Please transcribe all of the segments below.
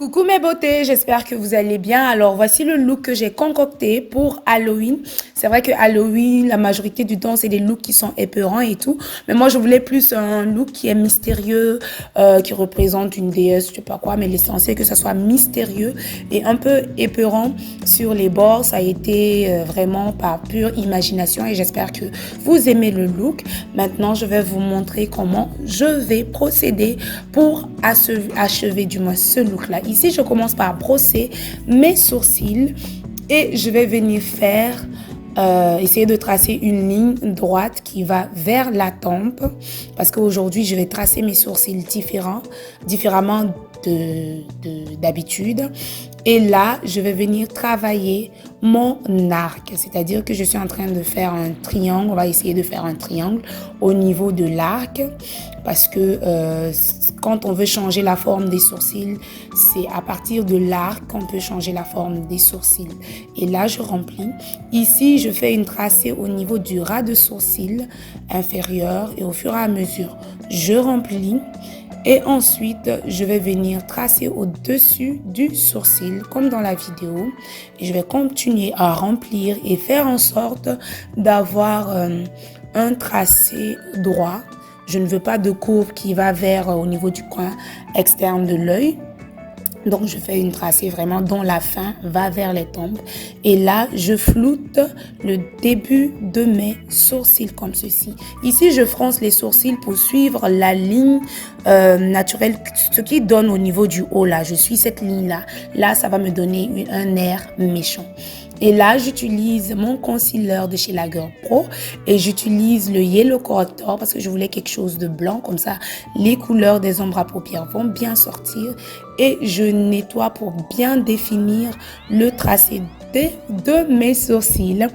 Coucou mes beautés, j'espère que vous allez bien. Alors voici le look que j'ai concocté pour Halloween. C'est vrai que Halloween, la majorité du temps, c'est des looks qui sont épeurants et tout. Mais moi, je voulais plus un look qui est mystérieux, qui représente une déesse, je sais pas quoi. Mais l'essentiel que ça soit mystérieux et un peu épeurant sur les bords. Ça a été vraiment par pure imagination et j'espère que vous aimez le look. Maintenant, je vais vous montrer comment je vais procéder pour achever du moins ce look-là. Ici, je commence par brosser mes sourcils et je vais venir faire, essayer de tracer une ligne droite qui va vers la tempe parce qu'aujourd'hui, je vais tracer mes sourcils différemment d'habitude. Et là, je vais venir travailler mon arc, c'est-à-dire que je suis en train de faire un triangle. On va essayer de faire un triangle au niveau de l'arc parce que quand on veut changer la forme des sourcils, c'est à partir de l'arc qu'on peut changer la forme des sourcils. Et là, je remplis. Ici, je fais une tracée au niveau du ras de sourcil inférieur et au fur et à mesure, je remplis. Et ensuite, je vais venir tracer au-dessus du sourcil, comme dans la vidéo. Et je vais continuer à remplir et faire en sorte d'avoir un tracé droit. Je ne veux pas de courbe qui va vers au niveau du coin externe de l'œil. Donc, je fais une tracée vraiment dont la fin va vers les tempes. Et là, je floute le début de mes sourcils comme ceci. Ici, je fronce les sourcils pour suivre la ligne naturelle, ce qui donne au niveau du haut là. Je suis cette ligne-là. Là, ça va me donner un air méchant. Et là, j'utilise mon concealer de chez La Girl Pro et j'utilise le Yellow Corrector parce que je voulais quelque chose de blanc. Comme ça, les couleurs des ombres à paupières vont bien sortir. Et je nettoie pour bien définir le tracé de mes sourcils.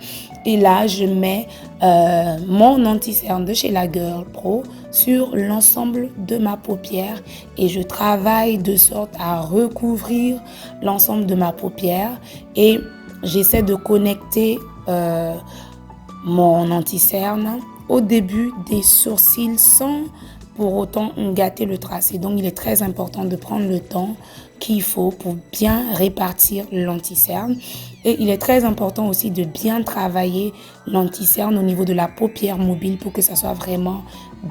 Et là, je mets mon anti-cerne de chez La Girl Pro sur l'ensemble de ma paupière et je travaille de sorte à recouvrir l'ensemble de ma paupière et j'essaie de connecter mon anti-cerne au début des sourcils sans pour autant gâter le tracé. Donc, il est très important de prendre le temps qu'il faut pour bien répartir l'anti-cerne. Et il est très important aussi de bien travailler l'anti-cerne au niveau de la paupière mobile pour que ça soit vraiment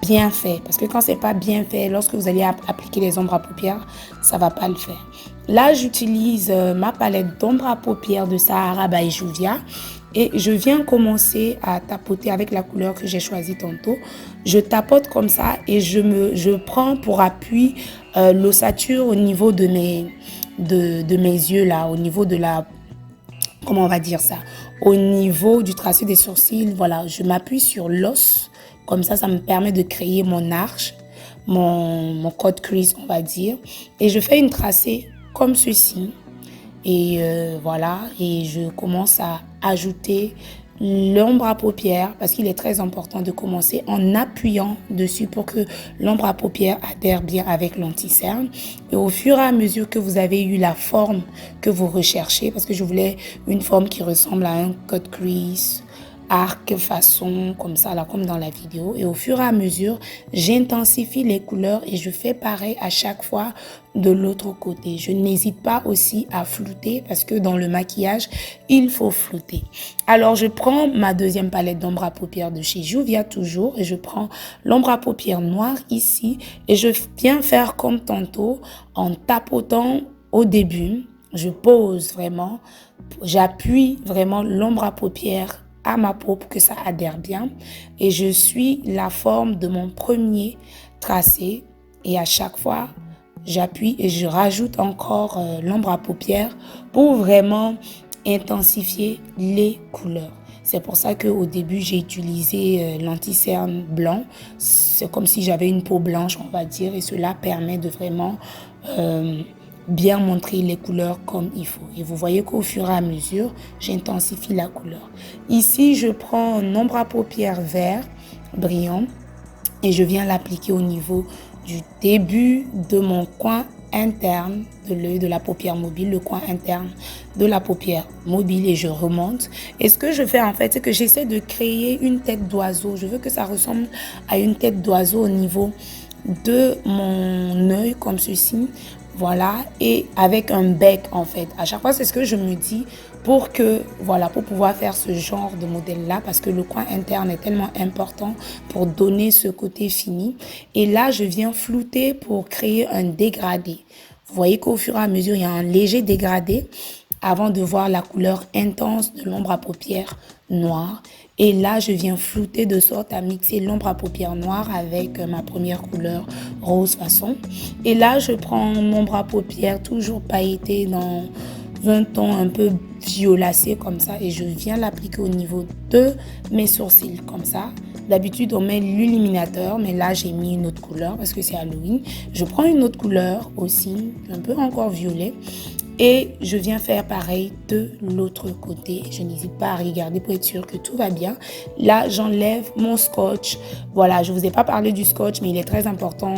bien fait. Parce que quand c'est pas bien fait, lorsque vous allez appliquer les ombres à paupières, ça va pas le faire. Là, j'utilise ma palette d'ombres à paupières de Sahara by Juvia. Et je viens commencer à tapoter avec la couleur que j'ai choisie tantôt. Je tapote comme ça et je prends pour appui l'ossature au niveau de mes yeux là, au niveau de la, comment on va dire ça, au niveau du tracé des sourcils. Voilà, je m'appuie sur l'os. Comme ça me permet de créer mon arche, mon cut crease, on va dire. Et je fais une tracée comme ceci. Et voilà, et je commence à ajouter l'ombre à paupières parce qu'il est très important de commencer en appuyant dessus pour que l'ombre à paupières adhère bien avec l'anti-cerne. Et au fur et à mesure que vous avez eu la forme que vous recherchez, parce que je voulais une forme qui ressemble à un cut crease, arc façon comme ça là, comme dans la vidéo, et au fur et à mesure j'intensifie les couleurs et je fais pareil à chaque fois de l'autre côté. Je n'hésite pas aussi à flouter parce que dans le maquillage il faut flouter. Alors je prends ma deuxième palette d'ombre à paupières de chez Juvia toujours et je prends l'ombre à paupières noire ici et je viens faire comme tantôt en tapotant au début. Je pose vraiment, j'appuie vraiment l'ombre à paupières à ma peau pour que ça adhère bien et je suis la forme de mon premier tracé et à chaque fois j'appuie et je rajoute encore l'ombre à paupières pour vraiment intensifier les couleurs. C'est pour ça qu'au début j'ai utilisé l'anti-cerne blanc. C'est comme si j'avais une peau blanche, on va dire, et cela permet de vraiment bien montrer les couleurs comme il faut. Et vous voyez qu'au fur et à mesure, j'intensifie la couleur. Ici, je prends un ombre à paupières vert brillant et je viens l'appliquer au niveau du début de mon coin interne de l'œil de la paupière mobile, le coin interne de la paupière mobile et je remonte. Et ce que je fais en fait, c'est que j'essaie de créer une tête d'oiseau. Je veux que ça ressemble à une tête d'oiseau au niveau de mon œil comme ceci. voilà, et avec un bec en fait. À chaque fois, c'est ce que je me dis pour que, voilà, pour pouvoir faire ce genre de modèle-là, parce que le coin interne est tellement important pour donner ce côté fini. Et là, je viens flouter pour créer un dégradé. Vous voyez qu'au fur et à mesure, il y a un léger dégradé avant de voir la couleur intense de l'ombre à paupières noire. Et là, je viens flouter de sorte à mixer l'ombre à paupières noire avec ma première couleur rose façon. Et là, je prends mon ombre à paupières toujours pailletée dans un ton un peu violacé comme ça et je viens l'appliquer au niveau de mes sourcils comme ça. D'habitude, on met l'illuminateur, mais là, j'ai mis une autre couleur parce que c'est Halloween. Je prends une autre couleur aussi, un peu encore violet. Et je viens faire pareil de l'autre côté. Je n'hésite pas à regarder pour être sûr que tout va bien. Là, j'enlève mon scotch. Voilà, je ne vous ai pas parlé du scotch, mais il est très important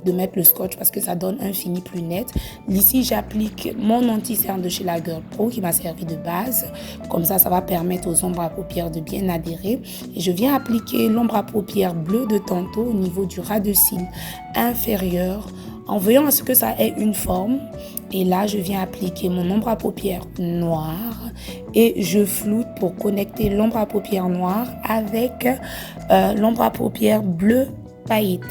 de mettre le scotch parce que ça donne un fini plus net. Ici, j'applique mon anti-cerne de chez la Girl Pro qui m'a servi de base. Comme ça va permettre aux ombres à paupières de bien adhérer. Et je viens appliquer l'ombre à paupières bleue de tantôt au niveau du ras de cils inférieur en veillant à ce que ça ait une forme. Et là, je viens appliquer mon ombre à paupières noire et je floute pour connecter l'ombre à paupières noire avec l'ombre à paupières bleu pailletée.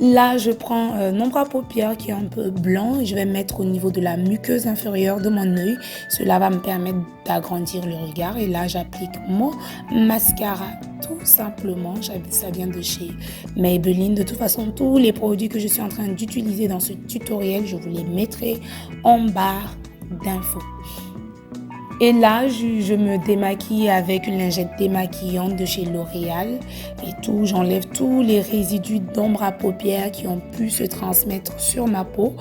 Là, je prends un ombre à paupières qui est un peu blanc et je vais mettre au niveau de la muqueuse inférieure de mon œil. Cela va me permettre d'agrandir le regard. Et là, j'applique mon mascara tout simplement. Ça vient de chez Maybelline. De toute façon, tous les produits que je suis en train d'utiliser dans ce tutoriel, je vous les mettrai en barre d'infos. Et là, je me démaquille avec une lingette démaquillante de chez L'Oréal et tout. J'enlève tous les résidus d'ombre à paupières qui ont pu se transmettre sur ma peau.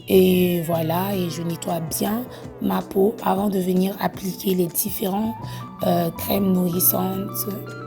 Et voilà, et je nettoie bien ma peau avant de venir appliquer les différents crèmes nourrissantes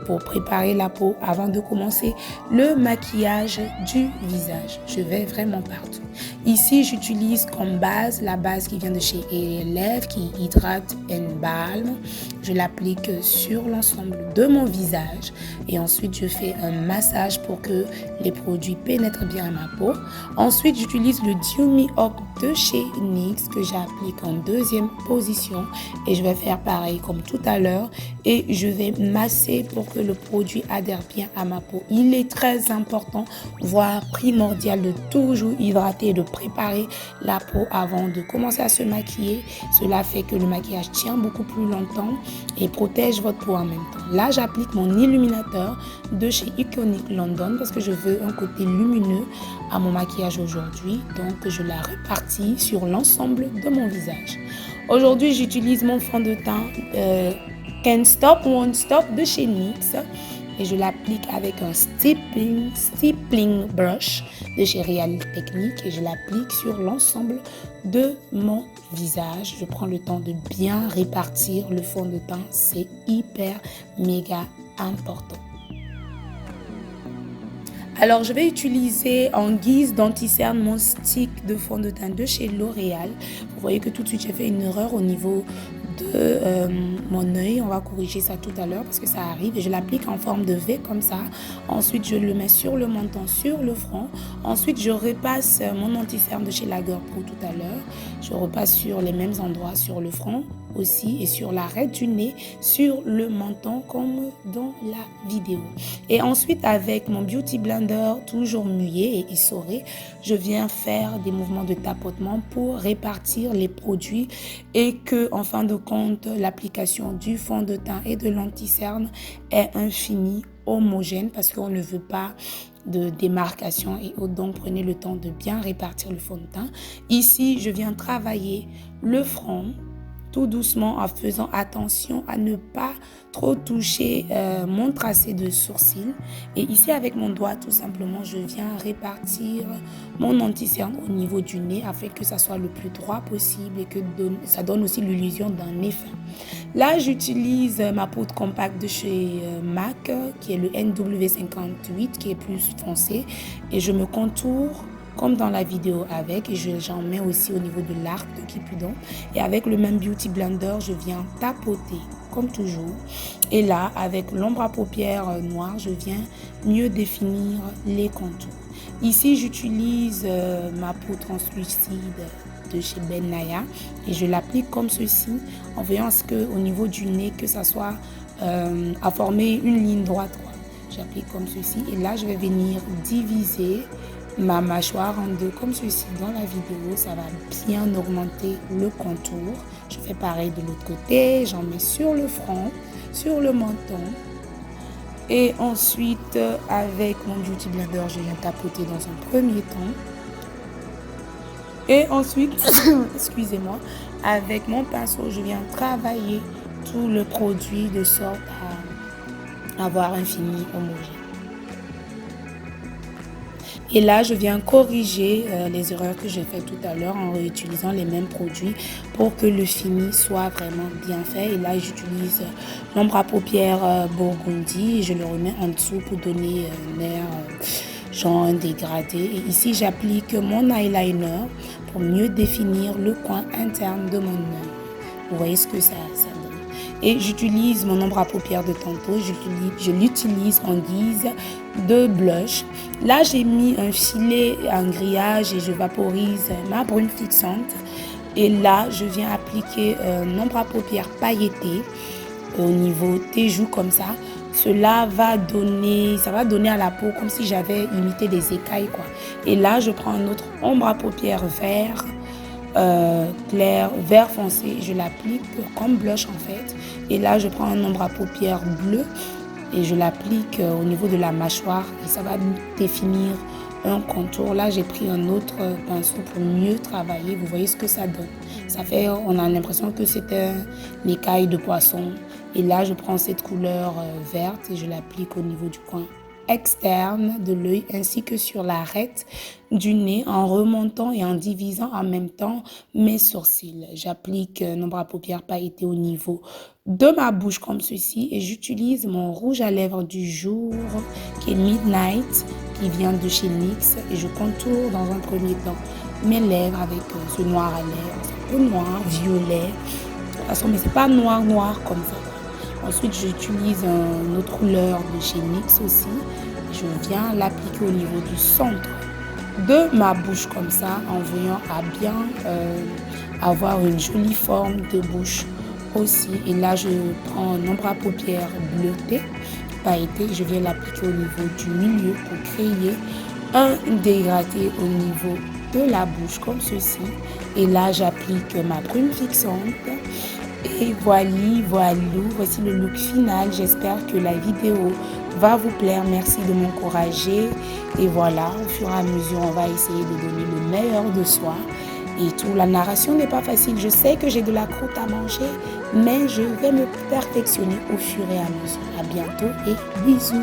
pour préparer la peau avant de commencer le maquillage du visage. Je vais vraiment partout. Ici, j'utilise comme base la base qui vient de chez Elève qui hydrate and balm. Je l'applique sur l'ensemble de mon visage et ensuite je fais un massage pour que les produits pénètrent bien à ma peau. Ensuite, j'utilise le Dew Me Up de chez NYX que j'applique en deuxième position et je vais faire pareil comme tout à l'heure et je vais masser pour que le produit adhère bien à ma peau. Il est très important, voire primordial de toujours hydrater et de préparer la peau avant de commencer à se maquiller. Cela fait que le maquillage tient beaucoup plus longtemps et protège votre peau en même temps. Là, j'applique mon illuminateur de chez Iconic London parce que je veux un côté lumineux à mon maquillage aujourd'hui. Donc, je la répartis sur l'ensemble de mon visage. Aujourd'hui, j'utilise mon fond de teint Can't Stop, Won't Stop de chez NYX et je l'applique avec un stippling brush de chez Real Technique et je l'applique sur l'ensemble de mon visage. Je prends le temps de bien répartir le fond de teint, c'est hyper méga important. Alors, je vais utiliser en guise d'anti-cerne mon stick de fond de teint de chez L'Oréal. Vous voyez que tout de suite, j'ai fait une erreur au niveau de mon œil. On va corriger ça tout à l'heure parce que ça arrive. Et je l'applique en forme de V comme ça. Ensuite, je le mets sur le menton, sur le front. Ensuite, je repasse mon anti-cerne de chez la Girl Pro tout à l'heure. Je repasse sur les mêmes endroits, sur le front aussi et sur l'arête du nez, sur le menton comme dans la vidéo. Et ensuite, avec mon Beauty Blender toujours mouillé et essoré, je viens faire des mouvements de tapotement pour répartir les produits et que, en fin de compte, l'application du fond de teint et de l'anti-cerne est un fini homogène parce qu'on ne veut pas de démarcation et autres. Donc, prenez le temps de bien répartir le fond de teint. Ici, je viens travailler le front tout doucement en faisant attention à ne pas trop toucher mon tracé de sourcil. Et ici, avec mon doigt, tout simplement, je viens répartir mon anti-cerne au niveau du nez afin que ça soit le plus droit possible et que ça donne aussi l'illusion d'un nez fin. Là, j'utilise ma poudre compacte de chez MAC qui est le NW58 qui est plus foncé et je me contourne comme dans la vidéo avec et j'en mets aussi au niveau de l'arc de Cupidon et avec le même Beauty Blender je viens tapoter comme toujours et là avec l'ombre à paupières noire je viens mieux définir les contours Ici, j'utilise ma peau translucide de chez Ben Naya et je l'applique comme ceci en veillant à ce qu'au niveau du nez, que ça soit à former une ligne droite, quoi. J'applique comme ceci et là, je vais venir diviser ma mâchoire en deux comme ceci. Dans la vidéo, ça va bien augmenter le contour. Je fais pareil de l'autre côté, j'en mets sur le front, sur le menton. Et ensuite, avec mon Beauty Blender, je viens tapoter dans un premier temps. Et ensuite, excusez-moi, avec mon pinceau, je viens travailler tout le produit de sorte à avoir un fini homogène. Et là, je viens corriger les erreurs que j'ai faites tout à l'heure en réutilisant les mêmes produits pour que le fini soit vraiment bien fait. Et là, j'utilise l'ombre à paupières Burgundy et je le remets en dessous pour donner un air genre un dégradé. Et ici, j'applique mon eyeliner pour mieux définir le coin interne de mon œil. Vous voyez ce que ça donne. Et j'utilise mon ombre à paupières de tantôt, je l'utilise en guise de blush. Là, j'ai mis un filet en grillage et je vaporise ma brune fixante. Et là, je viens appliquer un ombre à paupières pailleté au niveau des joues comme ça. Cela va donner à la peau comme si j'avais imité des écailles, quoi. Et là, je prends un autre ombre à paupières vert. Clair, vert foncé, je l'applique comme blush en fait. Et là, je prends un ombre à paupières bleu et je l'applique au niveau de la mâchoire et ça va définir un contour. Là, j'ai pris un autre pinceau pour mieux travailler. Vous voyez ce que ça donne. Ça fait, on a l'impression que c'est une écaille de poisson. Et là, je prends cette couleur verte et je l'applique au niveau du coin externe de l'œil ainsi que sur l'arête du nez en remontant et en divisant en même temps mes sourcils. J'applique un ombre à paupières pailleté au niveau de ma bouche comme ceci et j'utilise mon rouge à lèvres du jour qui est Midnight qui vient de chez NYX et je contourne dans un premier temps mes lèvres avec ce noir à lèvres. C'est un peu noir, violet, de toute façon, mais c'est pas noir comme ça. Ensuite, j'utilise une autre couleur de chez NYX aussi. Je viens l'appliquer au niveau du centre de ma bouche comme ça, en veillant à bien avoir une jolie forme de bouche aussi. Et là, je prends un ombre à paupières bleuté, pailleté. Je viens l'appliquer au niveau du milieu pour créer un dégradé au niveau de la bouche comme ceci. Et là, j'applique ma brume fixante. Et voici le look final. J'espère que la vidéo va vous plaire. Merci de m'encourager. Et voilà, au fur et à mesure, on va essayer de donner le meilleur de soi. Et tout, la narration n'est pas facile. Je sais que j'ai de la croûte à manger, mais je vais me perfectionner au fur et à mesure. À bientôt et bisous.